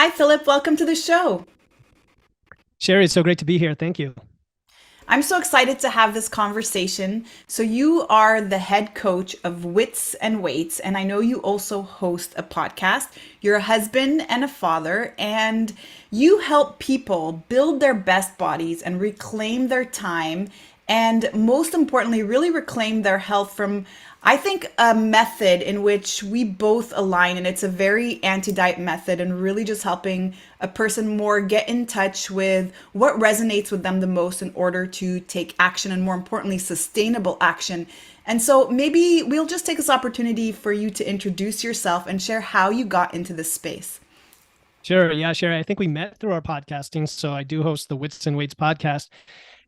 Hi, Philip. Welcome to the show. Sherry, it's so great to be here. Thank you. I'm so excited to have this conversation. So, you are the head coach of Wits and Weights, and I know you also host a podcast. You're a husband and a father, and you help people build their best bodies and reclaim their time, and most importantly, really reclaim their health from, I think, a method in which we both align, and it's a very anti-diet method, and really just helping a person more get in touch with what resonates with them the most in order to take action, and more importantly, sustainable action. And so maybe we'll just take this opportunity for you to introduce yourself and share how you got into this space. Sure. Yeah, Sherry. I think we met through our podcasting. So I do host the Wits and Weights podcast.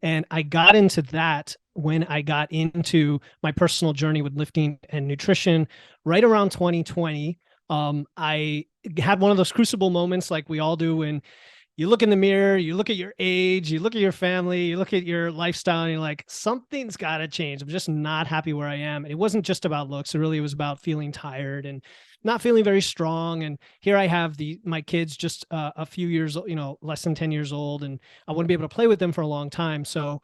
And I got into that when I got into my personal journey with lifting and nutrition right around 2020. I had one of those crucible moments like we all do when you look in the mirror, you look at your age, you look at your family, you look at your lifestyle, and you're like, something's got to change. I'm just not happy where I am. And it wasn't just about looks. It really was about feeling tired and not feeling very strong. And here I have my kids just a few years, less than 10 years old, and I want to be able to play with them for a long time. So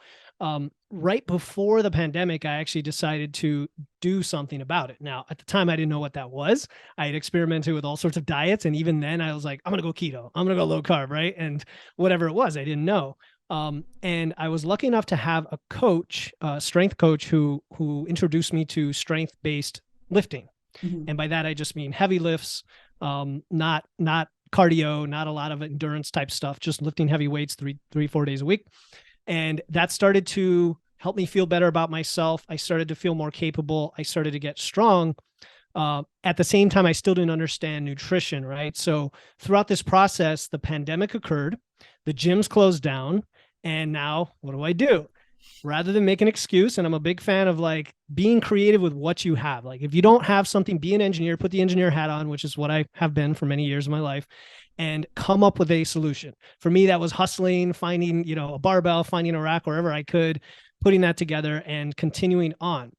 right before the pandemic, I actually decided to do something about it. Now, at the time, I didn't know what that was. I had experimented with all sorts of diets. And even then, I was like, I'm going to go keto. I'm going to go low carb, right? And whatever it was, I didn't know. And I was lucky enough to have a coach, a strength coach, who introduced me to strength-based lifting. Mhm. And by that, I just mean heavy lifts, not cardio, not a lot of endurance type stuff, just lifting heavy weights 4 days a week. And that started to help me feel better about myself. I started to feel more capable. I started to get strong. At the same time, I still didn't understand nutrition, right? So throughout this process, the pandemic occurred, the gyms closed down, and now what do I do? Rather than make an excuse, and I'm a big fan of like being creative with what you have. Like if you don't have something, be an engineer, put the engineer hat on, which is what I have been for many years of my life, and come up with a solution. For me, that was hustling, finding, a barbell, finding a rack wherever I could, putting that together and continuing on.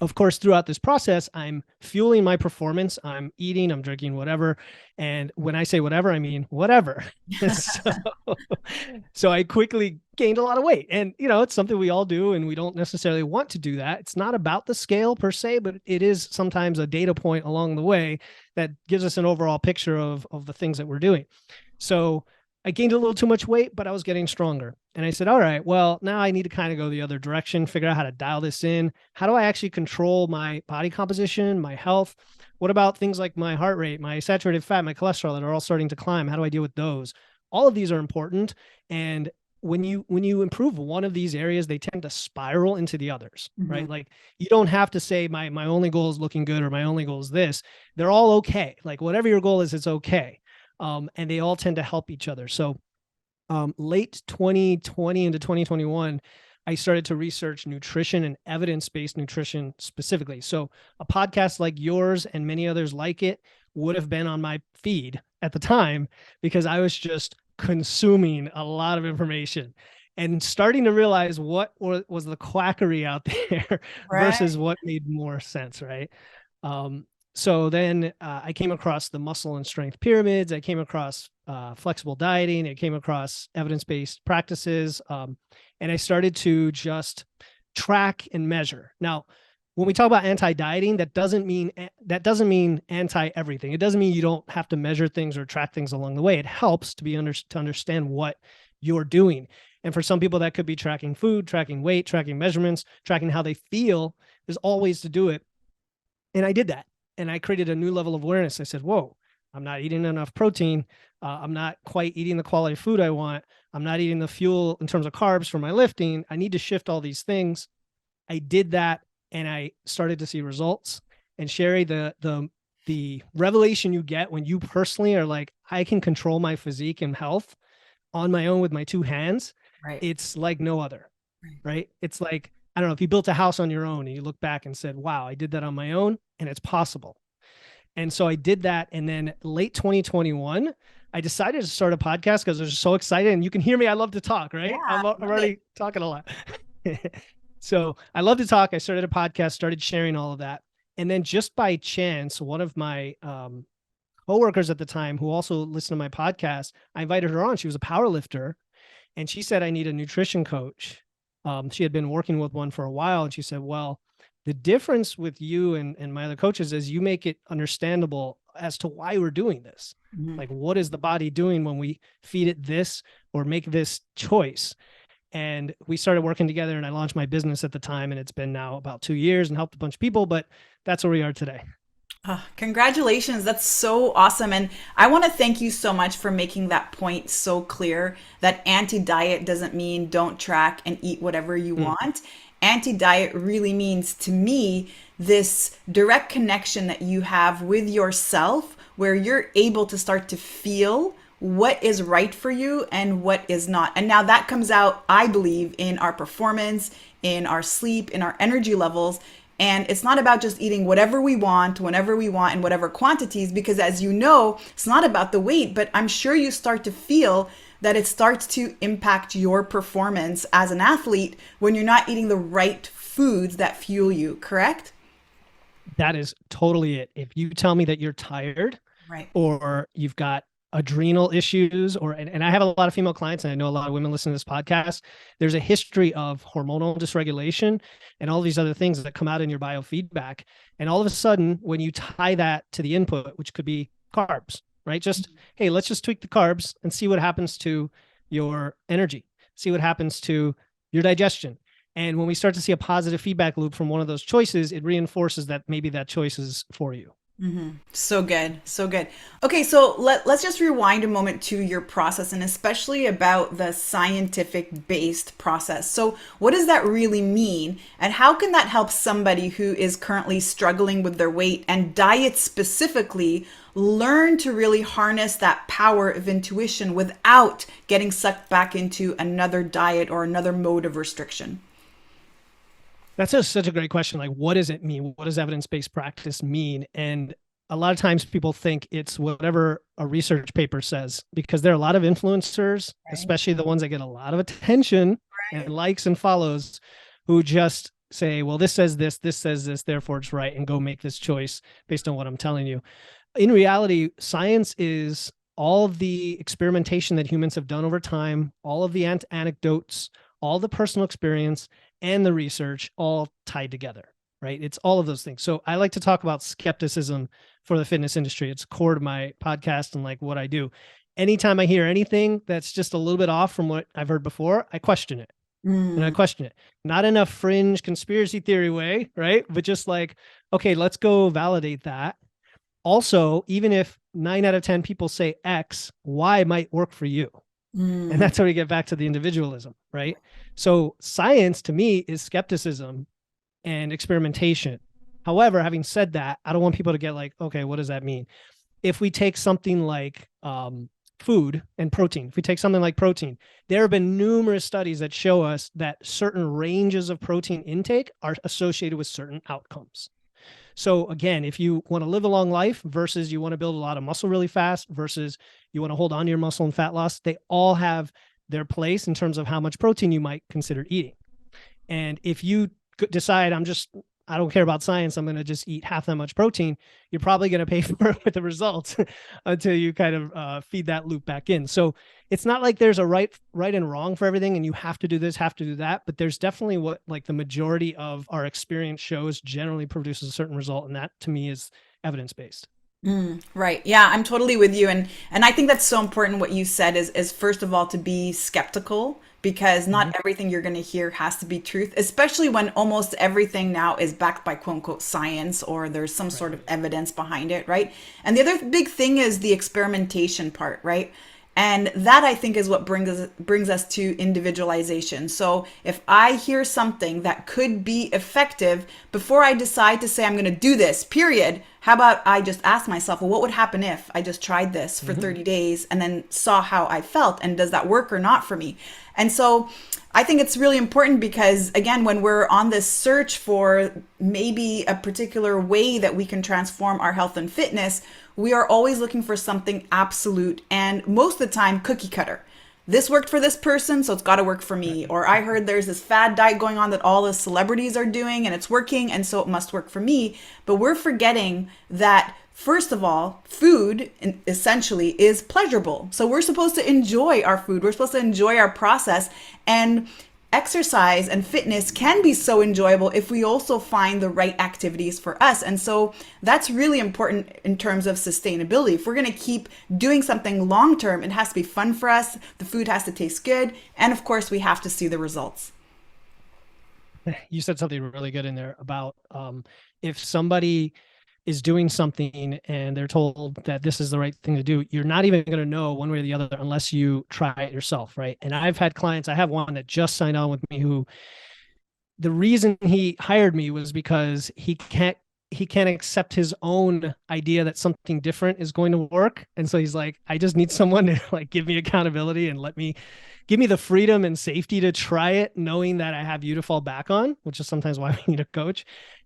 Of course, throughout this process, I'm fueling my performance. I'm eating, I'm drinking, whatever. And when I say whatever, I mean whatever. so, so I quickly gained a lot of weight. And, it's something we all do, and we don't necessarily want to do that. It's not about the scale per se, but it is sometimes a data point along the way that gives us an overall picture of the things that we're doing. So I gained a little too much weight, but I was getting stronger. And I said, all right, well, now I need to kind of go the other direction, figure out how to dial this in. How do I actually control my body composition, my health? What about things like my heart rate, my saturated fat, my cholesterol that are all starting to climb? How do I deal with those? All of these are important. And when you improve one of these areas, they tend to spiral into the others, Mhm. right? Like you don't have to say my only goal is looking good or my only goal is this. They're all okay. Like whatever your goal is, it's okay. And they all tend to help each other. So late 2020 into 2021, I started to research nutrition and evidence-based nutrition specifically. So a podcast like yours and many others like it would have been on my feed at the time because I was just consuming a lot of information and starting to realize what was the quackery out there Right. versus what made more sense, right? Um, so then I came across the muscle and strength pyramids. I came across flexible dieting. I came across evidence-based practices. And I started to just track and measure. Now, when we talk about anti-dieting, that doesn't mean anti-everything. It doesn't mean you don't have to measure things or track things along the way. It helps to understand what you're doing. And for some people, that could be tracking food, tracking weight, tracking measurements, tracking how they feel. There's all ways to do it. And I did that. And I created a new level of awareness. I said, whoa, I'm not eating enough protein. I'm not quite eating the quality food I want. I'm not eating the fuel in terms of carbs for my lifting. I need to shift all these things. I did that and I started to see results. And Sherry, the revelation you get when you personally are like, I can control my physique and health on my own with my two hands, Right. it's like no other, right? It's like, I don't know, if you built a house on your own and you look back and said, wow, I did that on my own and it's possible. And so I did that. And then late 2021, I decided to start a podcast because I was so excited. And you can hear me. I love to talk, Yeah, right? I I'm love it. already talking a lot. So I love to talk. I started a podcast, started sharing all of that. And then just by chance, one of my coworkers at the time who also listened to my podcast, I invited her on. She was a power lifter, and she said, I need a nutrition coach. She had been working with one for a while, and she said, well, the difference with you and my other coaches is you make it understandable as to why we're doing this. Mhm. Like, what is the body doing when we feed it this or make this choice? And we started working together, and I launched my business at the time, and it's been now about 2 years and helped a bunch of people, but that's where we are today. Congratulations. That's so awesome. And I want to thank you so much for making that point so clear that anti-diet doesn't mean don't track and eat whatever you want. Anti-diet really means to me this direct connection that you have with yourself where you're able to start to feel what is right for you and what is not. And now that comes out, I believe, in our performance, in our sleep, in our energy levels. And it's not about just eating whatever we want, whenever we want, in whatever quantities, because as you know, it's not about the weight, but I'm sure you start to feel that it starts to impact your performance as an athlete when you're not eating the right foods that fuel you, correct? That is totally it. If you tell me that you're tired Right. or you've got adrenal issues, or and I have a lot of female clients, and I know a lot of women listen to this podcast, there's a history of hormonal dysregulation and all these other things that come out in your biofeedback. And all of a sudden, when you tie that to the input, which could be carbs, right? Just, hey, let's just tweak the carbs and see what happens to your energy, see what happens to your digestion. And when we start to see a positive feedback loop from one of those choices, it reinforces that maybe that choice is for you. So good. So good. Okay, so let's just rewind a moment to your process and especially about the scientific based process. So, what does that really mean? And how can that help somebody who is currently struggling with their weight and diet specifically learn to really harness that power of intuition without getting sucked back into another diet or another mode of restriction? That's such a great question. Like, what does it mean? What does evidence-based practice mean? And a lot of times people think it's whatever a research paper says, because there are a lot of influencers, especially the ones that get a lot of attention and likes and follows, who just say, well, this says this, therefore it's right, and go make this choice based on what I'm telling you. In reality, science is all of the experimentation that humans have done over time, all of the anecdotes, all the personal experience, and the research all tied together, right? It's all of those things. So I like to talk about skepticism for the fitness industry. It's core to my podcast and like what I do. Anytime I hear anything that's just a little bit off from what I've heard before, I question it. And I question it. Not in a fringe conspiracy theory way, right? But just like, okay, let's go validate that. Also, even if 9 out of 10 people say X, Y might work for you. And that's how we get back to the individualism, right? So science to me is skepticism and experimentation. However, having said that, I don't want people to get like, okay, what does that mean? If we take something like food and protein, if we take something like protein, there have been numerous studies that show us that certain ranges of protein intake are associated with certain outcomes. So again, if you want to live a long life versus you want to build a lot of muscle really fast versus you want to hold on to your muscle and fat loss, they all have their place in terms of how much protein you might consider eating. And if you decide I don't care about science, I'm going to just eat half that much protein, you're probably going to pay for it with the results until you kind of feed that loop back in. So it's not like there's a right and wrong for everything and you have to do this, have to do that, but there's definitely what like the majority of our experience shows generally produces a certain result. And that to me is evidence-based. Right. Yeah, I'm totally with you. And I think that's so important what you said is first of all to be skeptical because not everything you're going to hear has to be truth, especially when almost everything now is backed by quote unquote science or there's some sort of evidence behind it, right? And the other big thing is the experimentation part, right? And that I think is what brings us to individualization. So if I hear something that could be effective, before I decide to say I'm going to do this, period, how about I just ask myself, well, what would happen if I just tried this for 30 days and then saw how I felt? And does that work or not for me? And so I think it's really important because, again, when we're on this search for maybe a particular way that we can transform our health and fitness, we are always looking for something absolute and most of the time cookie cutter. This worked for this person, so it's got to work for me. Or I heard there's this fad diet going on that all the celebrities are doing and it's working, and so it must work for me. But we're forgetting that first of all, food essentially is pleasurable. So we're supposed to enjoy our food. We're supposed to enjoy our process. And exercise and fitness can be so enjoyable if we also find the right activities for us. And so that's really important in terms of sustainability. If we're going to keep doing something long term, it has to be fun for us. The food has to taste good. And of course, we have to see the results. You said something really good in there about if somebody is doing something and they're told that this is the right thing to do, you're not even going to know one way or the other unless you try it yourself, right? And I've had clients, I have one that just signed on with me who the reason he hired me was because he can't accept his own idea that something different is going to work. And so he's like, I just need someone to like give me accountability and give me the freedom and safety to try it, knowing that I have you to fall back on, which is sometimes why we need a coach.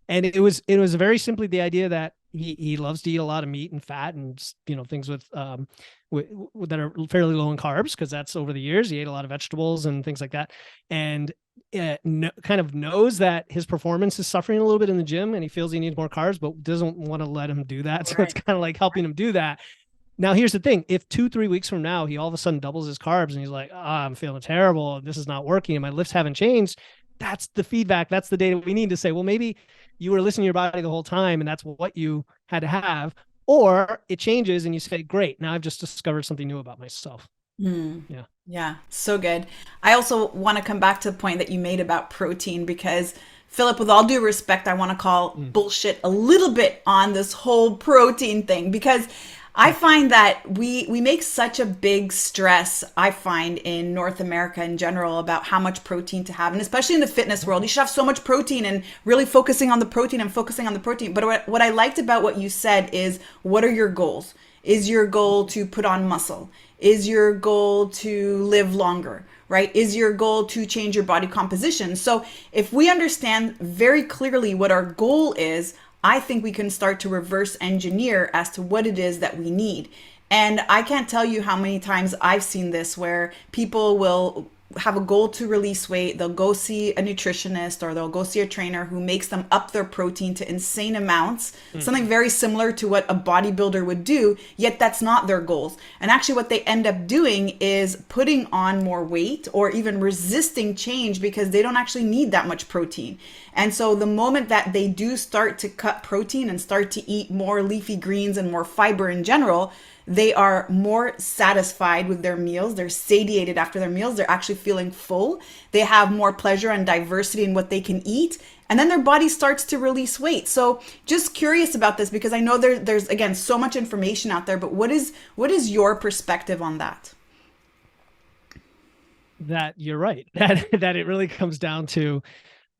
And it was very simply the idea that he loves to eat a lot of meat and fat and, you know, things with that are fairly low in carbs, because that's over the years he ate a lot of vegetables and things like that. And kind of knows that his performance is suffering a little bit in the gym and he feels he needs more carbs, but doesn't want to let him do that. So it's kind of like helping him do that. Now, here's the thing. If 2-3 weeks from now, he all of a sudden doubles his carbs and he's like, I'm feeling terrible, this is not working, and my lifts haven't changed, that's the feedback. That's the data we need to say, well, maybe you were listening to your body the whole time and that's what you had to have. Or it changes and you say, great, now I've just discovered something new about myself. Yeah. Yeah, so good. I also want to come back to the point that you made about protein because, Philip, with all due respect, I want to call bullshit a little bit on this whole protein thing because I find that we make such a big stress, I find, in North America in general about how much protein to have. And especially in the fitness world, you should have so much protein and really focusing on the protein and focusing on the protein. But what I liked about what you said is, what are your goals? Is your goal to put on muscle? Is your goal to live longer? Right? Is your goal to change your body composition? So if we understand very clearly what our goal is, I think we can start to reverse engineer as to what it is that we need. And I can't tell you how many times I've seen this where people will have a goal to release weight, they'll go see a nutritionist or they'll go see a trainer who makes them up their protein to insane amounts, something very similar to what a bodybuilder would do, yet that's not their goals. And actually what they end up doing is putting on more weight or even resisting change because they don't actually need that much protein. And so the moment that they do start to cut protein and start to eat more leafy greens and more fiber in general, they are more satisfied with their meals. They're satiated after their meals. They're actually feeling full. They have more pleasure and diversity in what they can eat. And then their body starts to release weight. So just curious about this because I know there's again, so much information out there, but what is your perspective on that? That you're right. That it really comes down to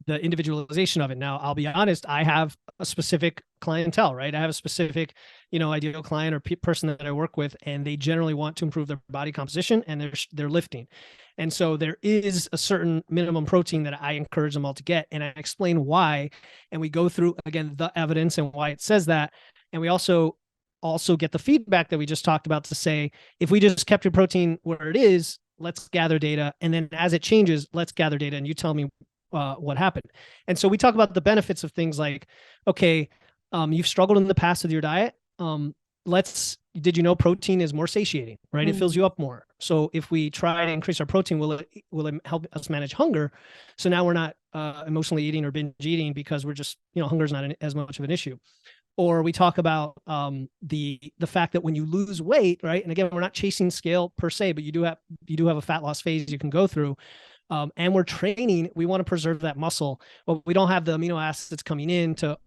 the individualization of it. Now, I'll be honest, I have a specific clientele, right? I have a specific, ideal client or person that I work with, and they generally want to improve their body composition and they're lifting. And so there is a certain minimum protein that I encourage them all to get. And I explain why. And we go through, again, the evidence and why it says that. And we also get the feedback that we just talked about to say, if we just kept your protein where it is, let's gather data. And then as it changes, let's gather data. And you tell me what happened. And so we talk about the benefits of things like, okay, you've struggled in the past with your diet. Did you know protein is more satiating, right? It fills you up more. So if we try to increase our protein, will it help us manage hunger? So now we're not emotionally eating or binge eating because we're just, hunger is not as much of an issue. Or we talk about the fact that when you lose weight, right? And again, we're not chasing scale per se, but you do have a fat loss phase you can go through. And we're training, we want to preserve that muscle, but we don't have the amino acids coming in to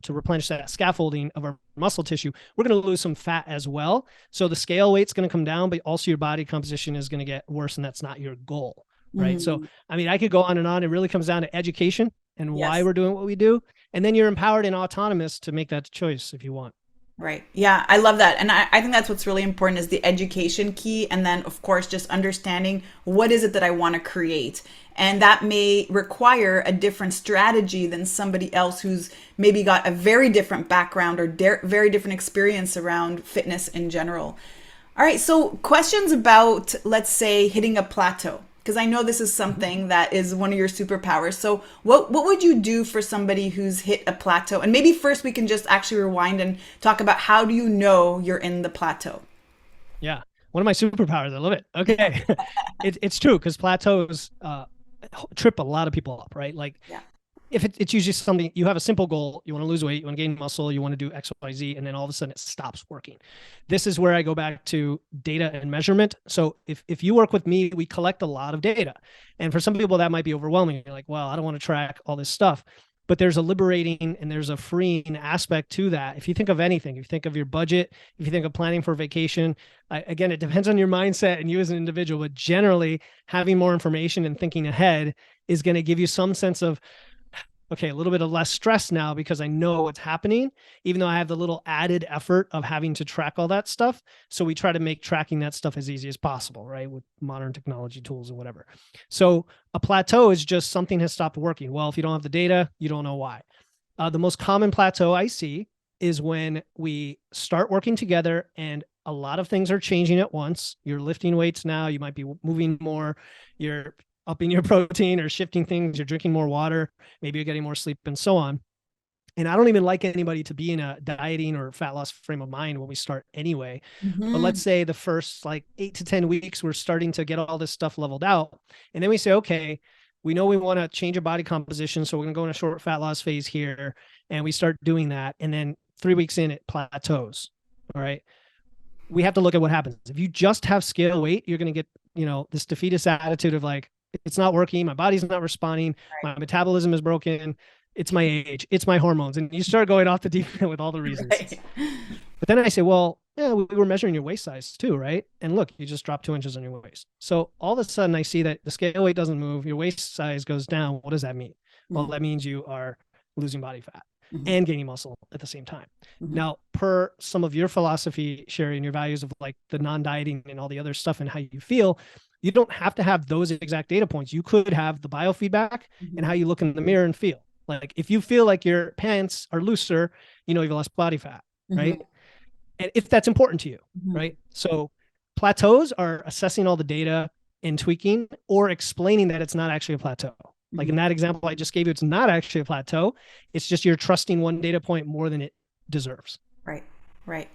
replenish that scaffolding of our muscle tissue. We're going to lose some fat as well. So the scale weight's going to come down, but also your body composition is going to get worse, and that's not your goal, right? So, I could go on and on. It really comes down to education and why we're doing what we do. And then you're empowered and autonomous to make that choice if you want. Right. Yeah, I love that. And I think that's what's really important is the education key. And then, of course, just understanding what is it that I want to create. And that may require a different strategy than somebody else who's maybe got a very different background or very different experience around fitness in general. All right. So questions about, let's say, hitting a plateau. Because I know this is something that is one of your superpowers. So what would you do for somebody who's hit a plateau? And maybe first we can just actually rewind and talk about how do you know you're in the plateau? Yeah. One of my superpowers. I love it. Okay. It's true because plateaus trip a lot of people up, right? Like Yeah. if it's usually something you have a simple goal, you want to lose weight, you want to gain muscle, you want to do X, Y, Z, and then all of a sudden it stops working. This is where I go back to data and measurement. So if you work with me, we collect a lot of data. And for some people that might be overwhelming. You're like, well, I don't want to track all this stuff. But there's a liberating and there's a freeing aspect to that. If you think of anything, if you think of your budget, if you think of planning for vacation, again, it depends on your mindset and you as an individual, but generally having more information and thinking ahead is going to give you some sense of, okay, a little bit of less stress now because I know what's happening, even though I have the little added effort of having to track all that stuff. So we try to make tracking that stuff as easy as possible, right? With modern technology tools and whatever. So a plateau is just something has stopped working. Well, if you don't have the data, you don't know why. The most common plateau I see is when we start working together and a lot of things are changing at once. You're lifting weights now. You might be moving more. You're upping your protein or shifting things, you're drinking more water, maybe you're getting more sleep and so on. And I don't even like anybody to be in a dieting or fat loss frame of mind when we start anyway. But let's say the first like 8 to 10 weeks, we're starting to get all this stuff leveled out. And then we say, okay, we know we want to change our body composition. So we're going to go in a short fat loss phase here. And we start doing that. And then 3 weeks in, it plateaus. All right. We have to look at what happens. If you just have scale weight, you're going to get, this defeatist attitude of like, it's not working. My body's not responding. Right. My metabolism is broken. It's my age. It's my hormones. And you start going off the deep end with all the reasons. Right. But then I say, well, yeah, we were measuring your waist size too, right? And look, you just dropped 2 inches on your waist. So all of a sudden I see that the scale weight doesn't move. Your waist size goes down. What does that mean? Well, that means you are losing body fat and gaining muscle at the same time. Now, per some of your philosophy, Sherry, and your values of like the non-dieting and all the other stuff and how you feel, you don't have to have those exact data points. You could have the biofeedback and how you look in the mirror and feel. Like if you feel like your pants are looser, you have less body fat, right? And if that's important to you, right? So plateaus are assessing all the data and tweaking or explaining that it's not actually a plateau. Like in that example I just gave you, it's not actually a plateau. It's just you're trusting one data point more than it deserves. Right. Right.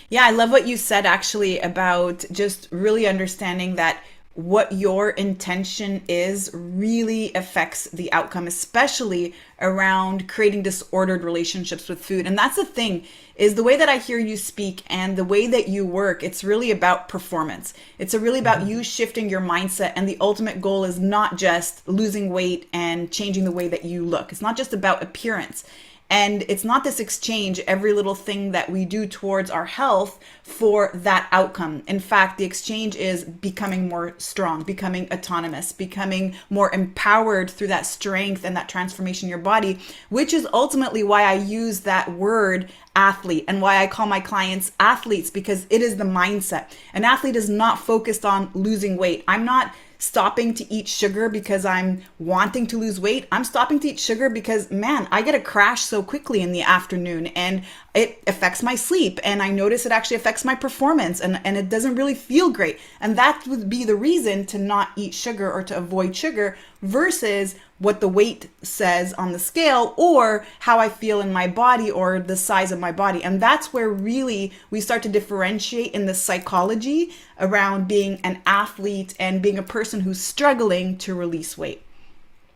Yeah, I love what you said actually about just really understanding that what your intention is really affects the outcome, especially around creating disordered relationships with food. And that's the thing, is the way that I hear you speak and the way that you work, it's really about performance. It's really about you shifting your mindset. And the ultimate goal is not just losing weight and changing the way that you look. It's not just about appearance. And it's not this exchange, every little thing that we do towards our health for that outcome. In fact, the exchange is becoming more strong, becoming autonomous, becoming more empowered through that strength and that transformation in your body, which is ultimately why I use that word athlete and why I call my clients athletes, because it is the mindset. An athlete is not focused on losing weight. I'm not stopping to eat sugar because I'm wanting to lose weight. I'm stopping to eat sugar because, man, I get a crash so quickly in the afternoon and it affects my sleep. And I notice it actually affects my performance and it doesn't really feel great. And that would be the reason to not eat sugar or to avoid sugar versus what the weight says on the scale or how I feel in my body or the size of my body. And that's where really we start to differentiate in the psychology around being an athlete and being a person who's struggling to release weight.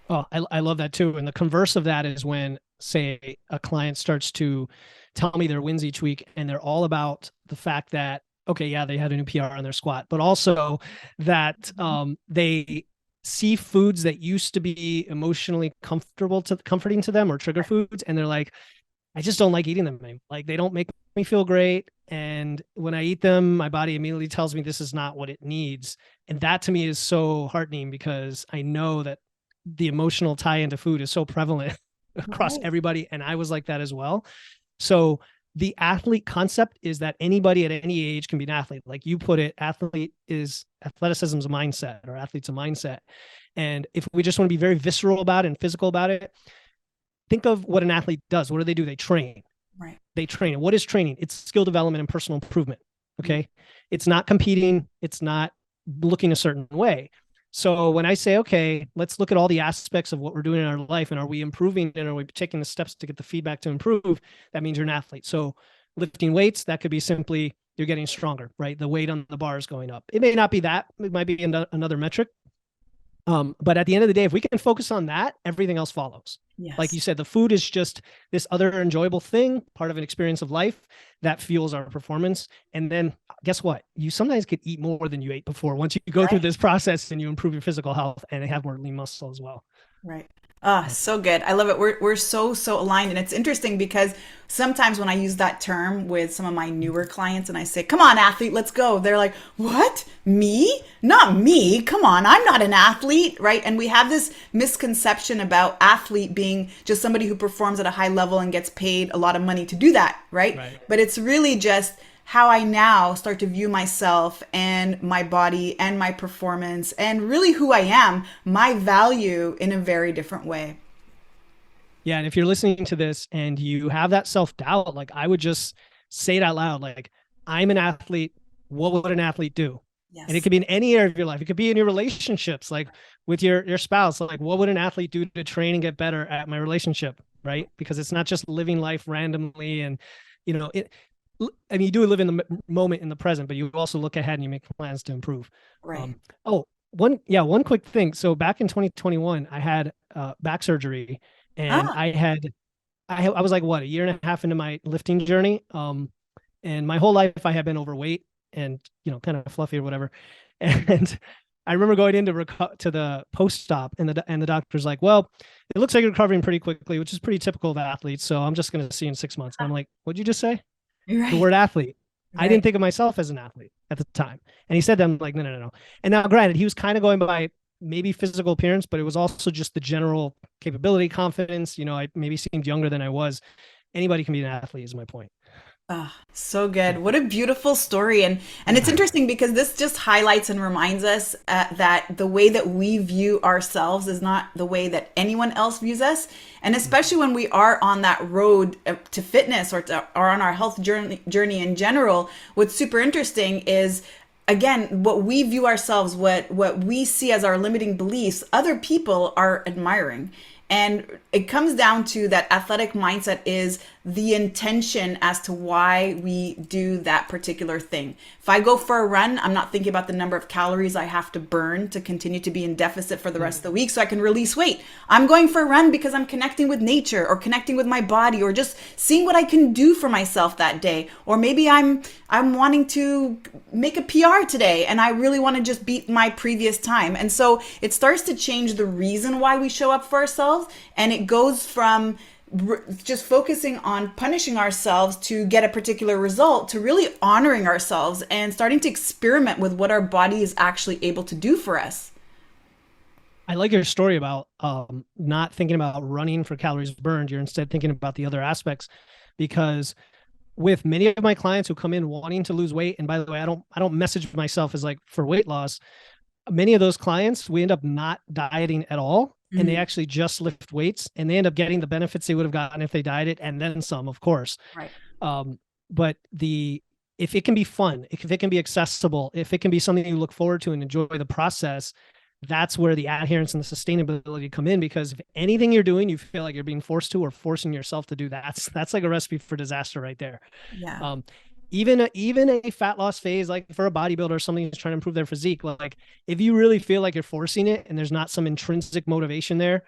Oh, I love that too. And the converse of that is when, say, a client starts to tell me their wins each week and they're all about the fact that, okay, yeah, they had a new PR on their squat, but also that they see foods that used to be emotionally comforting to them or trigger foods. And they're like, I just don't like eating them. Like they don't make me feel great. And when I eat them, my body immediately tells me this is not what it needs. And that to me is so heartening because I know that the emotional tie into food is so prevalent across everybody. And I was like that as well. So the athlete concept is that anybody at any age can be an athlete. Like you put it, athleticism's a mindset or athlete's a mindset. And if we just want to be very visceral about it and physical about it, think of what an athlete does. What do? They train. Right. They train. And what is training? It's skill development and personal improvement. Okay. It's not competing. It's not looking a certain way. So when I say, okay, let's look at all the aspects of what we're doing in our life, and are we improving, and are we taking the steps to get the feedback to improve? That means you're an athlete. So lifting weights, that could be simply you're getting stronger, right? The weight on the bar is going up. It may not be that. It might be another metric. But at the end of the day, if we can focus on that, everything else follows. Like Yes. you said, the food is just this other enjoyable thing, part of an experience of life that fuels our performance. And then guess what? You sometimes could eat more than you ate before once you go through Right. this process and you improve your physical health and have more lean muscle as well. Right. Ah, Yeah. so good. I love it. We're so aligned. And it's interesting because sometimes when I use that term with some of my newer clients and I say, come on, athlete, let's go. They're like, what? Me? Not me. Come on. I'm not an athlete. Right. And we have this misconception about athlete being just somebody who performs at a high level and gets paid a lot of money to do that. Right. Right. But it's really just how I now start to view myself and my body and my performance and really who I am, my value in a very different way. Yeah. And if you're listening to this and you have that self-doubt, like I would just say it out loud, like, I'm an athlete. What would an athlete do? And it Yes. could be in any area of your life. It could be in your relationships, like with your spouse. Like, what would an athlete do to train and get better at my relationship? Right. Because it's not just living life randomly. And, it, I mean, you do live in the moment in the present, but you also look ahead and you make plans to improve. Right. Oh, one quick thing. So back in 2021, I had back surgery, and Ah, I was like, what, a year and a half into my lifting journey. And my whole life I had been overweight and, kind of fluffy or whatever. And I remember going into to the post-op, and the doctor's like, well, it looks like you're recovering pretty quickly, which is pretty typical of athletes. So I'm just going to see you in 6 months. And I'm like, what'd you just say? The right. word athlete. I Right. didn't think of myself as an athlete at the time. And he said that. I'm like, no, no, no, no. And now granted, he was kind of going by maybe physical appearance, but it was also just the general capability, confidence. I maybe seemed younger than I was. Anybody can be an athlete is my point. Ah, so good. What a beautiful story. And it's interesting because this just highlights and reminds us that the way that we view ourselves is not the way that anyone else views us. And especially when we are on that road to fitness or on our health journey in general, what's super interesting is again what we view ourselves, what we see as our limiting beliefs, other people are admiring. And it comes down to that athletic mindset is the intention as to why we do that particular thing. If I go for a run, I'm not thinking about the number of calories I have to burn to continue to be in deficit for the rest of the week so I can release weight. I'm going for a run because I'm connecting with nature or connecting with my body or just seeing what I can do for myself that day. Or maybe I'm wanting to make a PR today and I really want to just beat my previous time. And so it starts to change the reason why we show up for ourselves, and it goes from just focusing on punishing ourselves to get a particular result to really honoring ourselves and starting to experiment with what our body is actually able to do for us. I like your story about not thinking about running for calories burned. You're instead thinking about the other aspects, because with many of my clients who come in wanting to lose weight, and by the way, I don't message myself as like for weight loss. Many of those clients, we end up not dieting at all, and they Mm, actually just lift weights, and they end up getting the benefits they would have gotten if they dieted, and then some, of course. right. Um, but if it can be fun, if it can be accessible, if it can be something you look forward to and enjoy the process, that's where the adherence and the sustainability come in. Because if anything you're doing, you feel like you're being forced to or forcing yourself to do that, that's like a recipe for disaster right there. Yeah. Um, even a fat loss phase, like for a bodybuilder or something who's trying to improve their physique, like if you really feel like you're forcing it and there's not some intrinsic motivation there,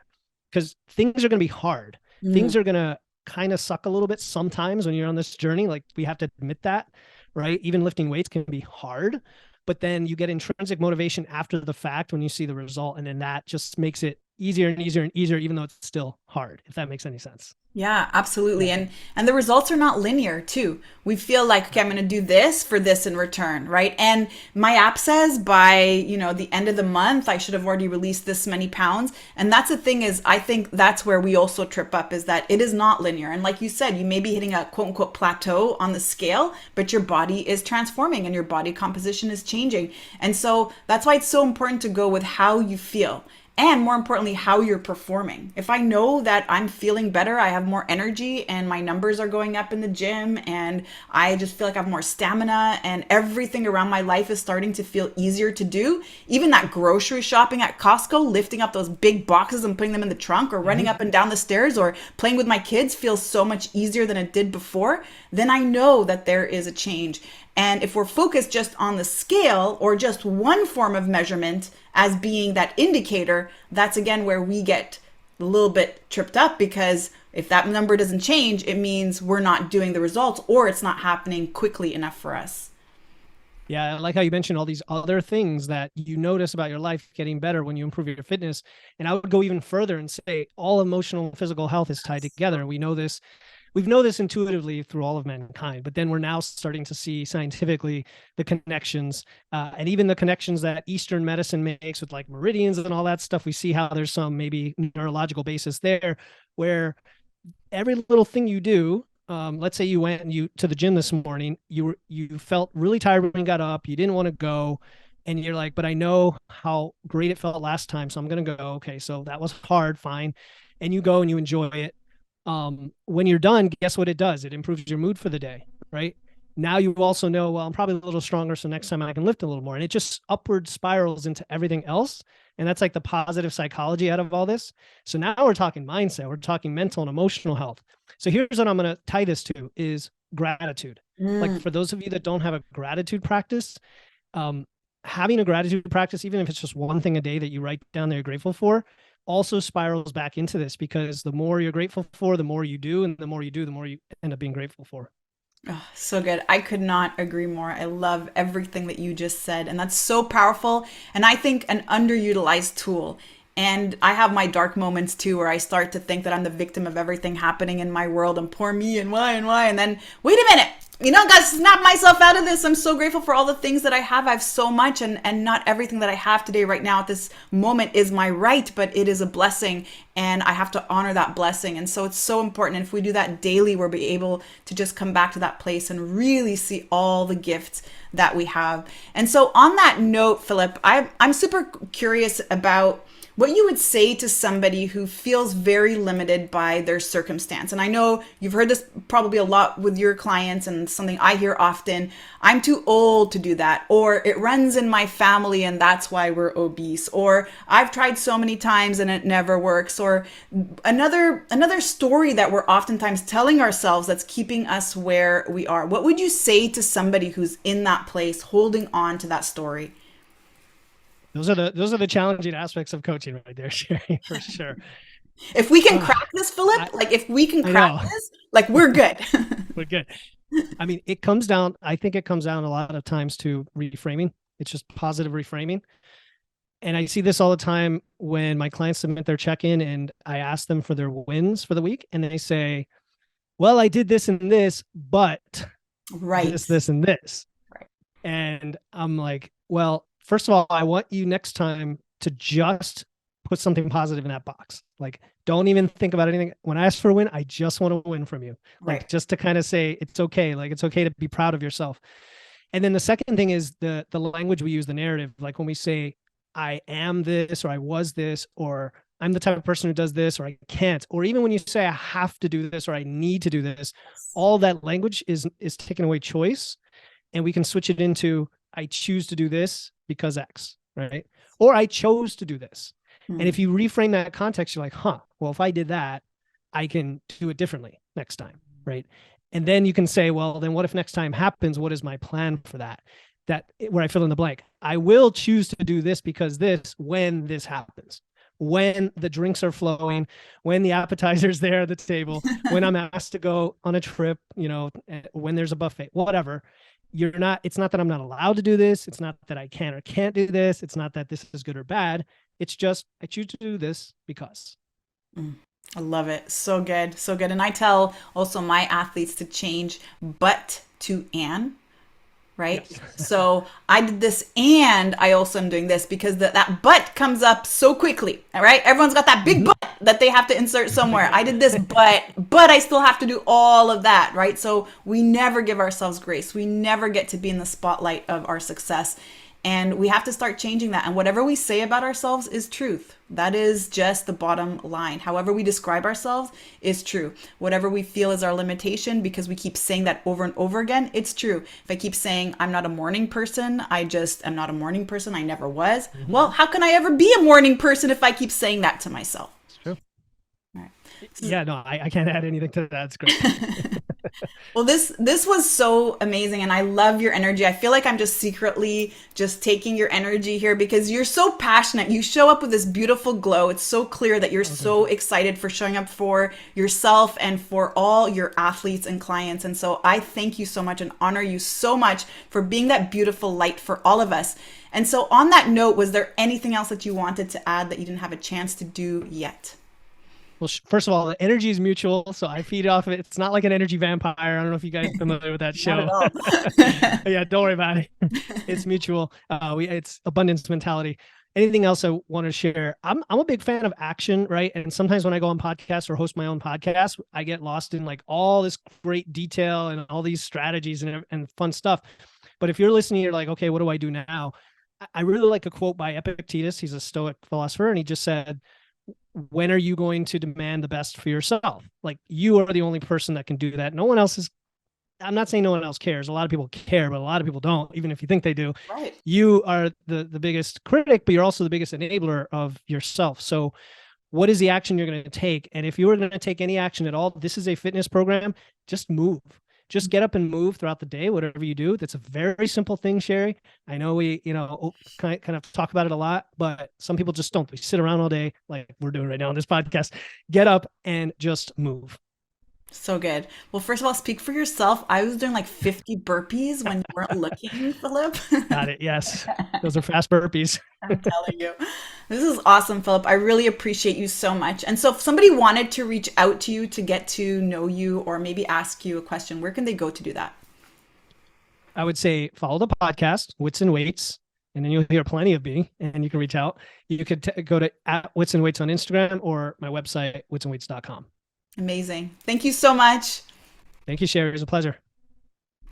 because things are going to be hard. Mm, Things are going to kind of suck a little bit sometimes when you're on this journey. Like we have to admit that, right? Even lifting weights can be hard, but then you get intrinsic motivation after the fact when you see the result. And then that just makes it easier and easier and easier, even though it's still hard, if that makes any sense. yeah, absolutely. Yeah. And the results are not linear too. We feel like, okay, I'm going to do this for this in return, right? And my app says by, the end of the month, I should have already released this many pounds. And that's the thing is, I think that's where we also trip up is that it is not linear. And like you said, you may be hitting a quote unquote plateau on the scale, but your body is transforming and your body composition is changing. And so that's why it's so important to go with how you feel. and more importantly, how you're performing. If I know that I'm feeling better, I have more energy and my numbers are going up in the gym and I just feel like I have more stamina and everything around my life is starting to feel easier to do. Even that grocery shopping at Costco, lifting up those big boxes and putting them in the trunk, or running up and down the stairs, or playing with my kids feels so much easier than it did before, then I know that there is a change. And if we're focused just on the scale or just one form of measurement as being that indicator, that's again where we get a little bit tripped up, because if that number doesn't change, it means we're not doing the results or it's not happening quickly enough for us. Yeah, I like how you mentioned all these other things that you notice about your life getting better when you improve your fitness. And I would go even further and say all emotional and physical health is tied together. We know this. We know this intuitively through all of mankind, but then we're now starting to see scientifically the connections, and even the connections that Eastern medicine makes with like meridians and all that stuff. We see how there's some maybe neurological basis there, where every little thing you do, let's say you went and you to the gym this morning, you felt really tired when you got up, you didn't want to go, and you're like, but I know how great it felt last time, so I'm gonna go. Okay, so that was hard, fine, and you go and you enjoy it. When you're done, guess what it does? It improves your mood for the day, right? Now you also know, well, I'm probably a little stronger, so next time I can lift a little more. And it just upward spirals into everything else. And that's like the positive psychology out of all this. So now we're talking mindset, we're talking mental and emotional health. So here's what I'm going to tie this to is gratitude. Like for those of you that don't have a gratitude practice, having a gratitude practice, even if it's just one thing a day that you write down that you're grateful for, also spirals back into this, because the more you're grateful for, the more you do, and the more you do, the more you end up being grateful for. Oh, so good. I could not agree more. I love everything that you just said. And that's so powerful. And I think an underutilized tool. And I have my dark moments too, where I start to think that I'm the victim of everything happening in my world and poor me and why and why. And then, wait a minute, gotta snap myself out of this. I'm so grateful for all the things that I have. I have so much, and not everything that I have today right now at this moment is my right, but it is a blessing and I have to honor that blessing. And so it's so important. And if we do that daily, we'll be able to just come back to that place and really see all the gifts that we have. And so on that note, Philip, I'm super curious about what you would say to somebody who feels very limited by their circumstance. And I know you've heard this probably a lot with your clients, and something I hear often: I'm too old to do that, or it runs in my family and that's why we're obese, or I've tried so many times and it never works, or another story that we're oftentimes telling ourselves that's keeping us where we are. What would you say to somebody who's in that place, holding on to that story? Those are the challenging aspects of coaching right there, Sherry, for sure. If we can crack this, Philip, if we can crack this, we're good. We're good. I mean, I think it comes down a lot of times to reframing. It's just positive reframing. And I see this all the time when my clients submit their check-in and I ask them for their wins for the week. And they say, well, I did this and this, but this, and this. Right. And I'm like, well, first of all, I want you next time to just put something positive in that box. Like, don't even think about anything. When I ask for a win, I just want to win from you. Like, just to kind of say it's okay. Like, it's okay to be proud of yourself. And then the second thing is the language we use, the narrative. Like when we say, I am this, or I was this, or I'm the type of person who does this, or I can't, or even when you say I have to do this, or I need to do this, all that language is taking away choice. And we can switch it into, I choose to do this because X, right? Or I chose to do this. And if you reframe that context, you're like, well, if I did that, I can do it differently next time, right? And then you can say, well, then what if next time happens? What is my plan for that? Where I fill in the blank. I will choose to do this because this, when this happens, when the drinks are flowing, when the appetizer's there at the table, when I'm asked to go on a trip, when there's a buffet, whatever. It's not that I'm not allowed to do this. It's not that I can or can't do this. It's not that this is good or bad. It's just, I choose to do this because. I love it. So good. So good. And I tell also my athletes to change but to and, right? Yes. So I did this and I also am doing this, because that but comes up so quickly. All right. Everyone's got that big but that they have to insert somewhere. I did this, but I still have to do all of that. Right. So we never give ourselves grace. We never get to be in the spotlight of our success. And we have to start changing that. And whatever we say about ourselves is truth. That is just the bottom line. However we describe ourselves is true. Whatever we feel is our limitation because we keep saying that over and over again, it's true. If I keep saying I'm not a morning person, I just am not a morning person, I never was. Well, how can I ever be a morning person if I keep saying that to myself? It's true. All right. Yeah, no, I can't add anything to that. It's great. Well, this was so amazing, and I love your energy. I feel like I'm just secretly just taking your energy here because you're so passionate. You show up with this beautiful glow. It's so clear that you're so excited for showing up for yourself and for all your athletes and clients. And so I thank you so much and honor you so much for being that beautiful light for all of us. And so on that note, was there anything else that you wanted to add that you didn't have a chance to do yet? Well, first of all, the energy is mutual, so I feed off of it. It's not like an energy vampire. I don't know if you guys are familiar with that show. Not at all. Yeah, don't worry about it. It's mutual. It's abundance mentality. Anything else I want to share? I'm a big fan of action, right? And sometimes when I go on podcasts or host my own podcast, I get lost in like all this great detail and all these strategies and fun stuff. But if you're listening, you're like, okay, what do I do now? I really like a quote by Epictetus. He's a Stoic philosopher, and he just said, when are you going to demand the best for yourself? Like, you are the only person that can do that. No one else is. I'm not saying no one else cares. A lot of people care, but a lot of people don't, even if you think they do. Right. You are the biggest critic, but you're also the biggest enabler of yourself. So what is the action you're going to take? And if you were going to take any action at all, this is a fitness program, just move. Just get up and move throughout the day, whatever you do. That's a very simple thing, Sherry. I know we, kind of talk about it a lot, but some people just don't. They sit around all day like we're doing right now on this podcast. Get up and just move. So good. Well, first of all, speak for yourself. I was doing like 50 burpees when you weren't looking, Philip. Got it. Yes. Those are fast burpees. I'm telling you. This is awesome, Philip. I really appreciate you so much. And so if somebody wanted to reach out to you to get to know you or maybe ask you a question, where can they go to do that? I would say follow the podcast, Wits and Weights, and then you'll hear plenty of me and you can reach out. You could go to @Wits and Weights on Instagram or my website, witsandweights.com. Amazing. Thank you so much. Thank you, Sherry. It was a pleasure.